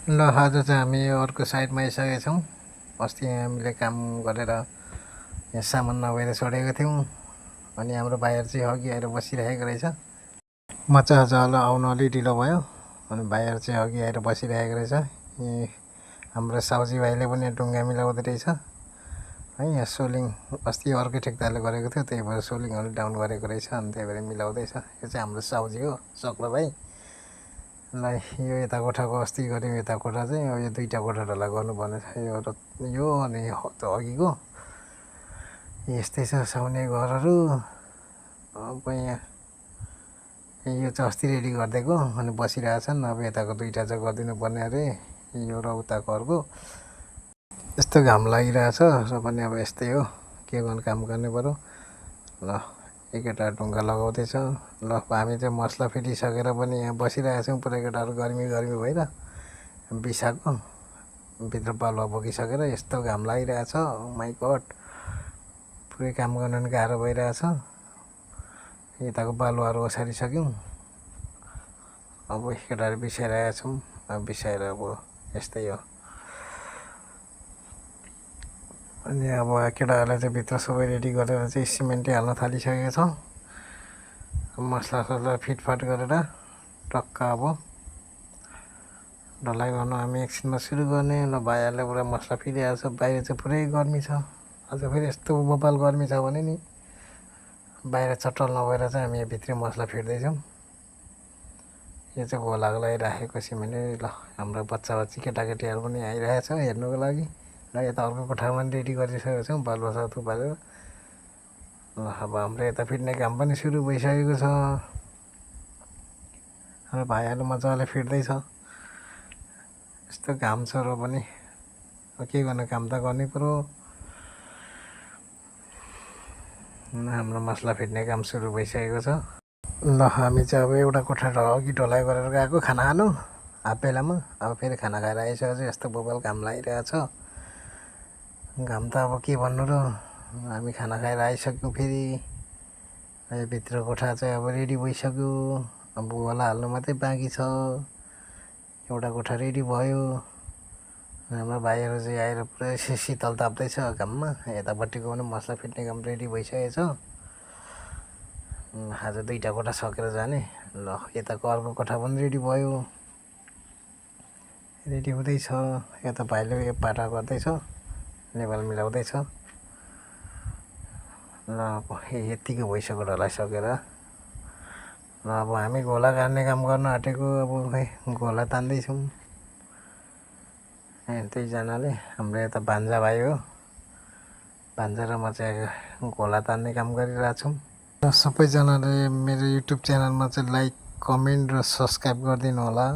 ल आज चाहिँ हामी अर्को साइडमा आइसकेका छौँ। अस्ति हामीले काम गरेर यहाँ सामान नभएर छोडेको थियौँ अनि हाम्रो भाइहरू चाहिँ अघि आएर बसिरहेको रहेछ। म चाहिँ आज आउन अलि ढिलो भयो अनि भाइहरू चाहिँ अघि आएर बसिरहेको रहेछ। यी हाम्रो साउजी भाइले पनि ढुङ्गा मिलाउँदै रहेछ है। यहाँ सोलिङ अस्ति अर्कै ठेक्दारले गरेको थियो, त्यही भएर सोलिङहरू डाउन गरेको रहेछ अनि त्यही भएर मिलाउँदैछ। यो चाहिँ हाम्रो साउजी हो, सक्लो भाइ। ल यो यता कोठाको अस्ति गऱ्यौँ, यता कोठा चाहिँ यो दुईवटा कोठाहरूलाई गर्नुपर्ने छ। यो अनि त्यो अघिको यस्तै छ साउने घरहरू। अब यहाँ यो चाहिँ अस्ति रेडी गरिदिएको अनि बसिरहेछन्। अब यताको दुईवटा चाहिँ गरिदिनु पर्ने अरे, यो र उताको अर्को। यस्तो घाम लागिरहेछ र पनि अब यस्तै हो, के गर्नु, काम गर्नु पऱ्यो। ल एकवटा ढुङ्गा लगाउँदैछ। ल हामी चाहिँ मसला फिटिसकेर पनि यहाँ बसिरहेछौँ। पुरै केटाहरू गर्मी भएर बिसाको भित्र बालुवा बोकिसकेर। यस्तो घाम लागिरहेछ, माइ गड, पुरै काम गर्नु पनि गाह्रो भइरहेछ। यताको बालुवाहरू ओसारिसक्यौँ, अब केटाहरू बिसाइरहेका छौँ। अब बिसाएर अब यस्तै हो। अनि अब केटाहरूलाई चाहिँ भित्र सबै रेडी गरेर चाहिँ सिमेन्टै हाल्न थालिसकेको छ। मसला फिटफाट गरेर टक्क अब ढलाइ गर्नु हामी एकछिनमा सुरु गर्ने। ल भाइहरूले पुरा मसला फिटिरहेको छ। बाहिर चाहिँ पुरै गर्मी छ। आज फेरि यस्तो बबाल गर्मी छ भने नि बाहिर चट्टल नभएर चाहिँ हामी यहाँ भित्री मसला फिट्दैछौँ। यो चाहिँ घोलाको लागि राखेको सिमेन्ट। ल हाम्रो बच्चा केटाकेटीहरू पनि आइरहेछ हेर्नुको लागि। ल यता अर्को कोठामा पनि रेडी गरिसकेको छौँ बालुवा छ थुपारेर। ल अब हाम्रो यता फिट्ने काम पनि सुरु भइसकेको छ। हाम्रो भाइहरू मजाले फिट्दैछ। यस्तो घाम छ र पनि के गर्ने, काम त गर्नै पऱ्यो। हाम्रो मसला फिट्ने काम सुरु भइसकेको छ। ल हामी चाहिँ अब एउटा कोठा अघि ढलाइ गरेर गएको खाना खानु हाफ बेलामा। अब फेरि खाना खाएर आइसकेपछि यस्तो बबाल घाम लागिरहेछ। घाम त अब के भन्नु र। हामी खाना खाएर आइसक्यौँ। फेरि भित्र कोठा चाहिँ अब रेडी भइसक्यो। अब होला हाल्नु मात्रै बाँकी छ। एउटा कोठा रेडी भयो। हाम्रो भाइहरू चाहिँ आएर पुरै शीतल ताप्दैछ घाममा। यतापट्टिको पनि मसला फिट्ने काम रेडी भइसकेको छ। आज दुईवटा कोठा सकेर जाने। ल यताको अर्को कोठा पनि रेडी भयो, रेडी हुँदैछ। यता भाइले यो पाटा गर्दैछ, नेवाल मिलाउँदैछ। ल अब यत्तिको भइसक्यो ढलाइसकेर। ल अब हामी घोला गाड्ने काम गर्न आँटेको। अब खै घोला तान्दैछौँ। दुईजनाले, हाम्रो यता भान्जा भाइ हो, भान्जा र म चाहिँ घोला तान्ने काम गरिरहेछौँ। सबैजनाले मेरो युट्युब च्यानलमा चाहिँ लाइक, कमेन्ट र सब्सक्राइब गरिदिनु होला।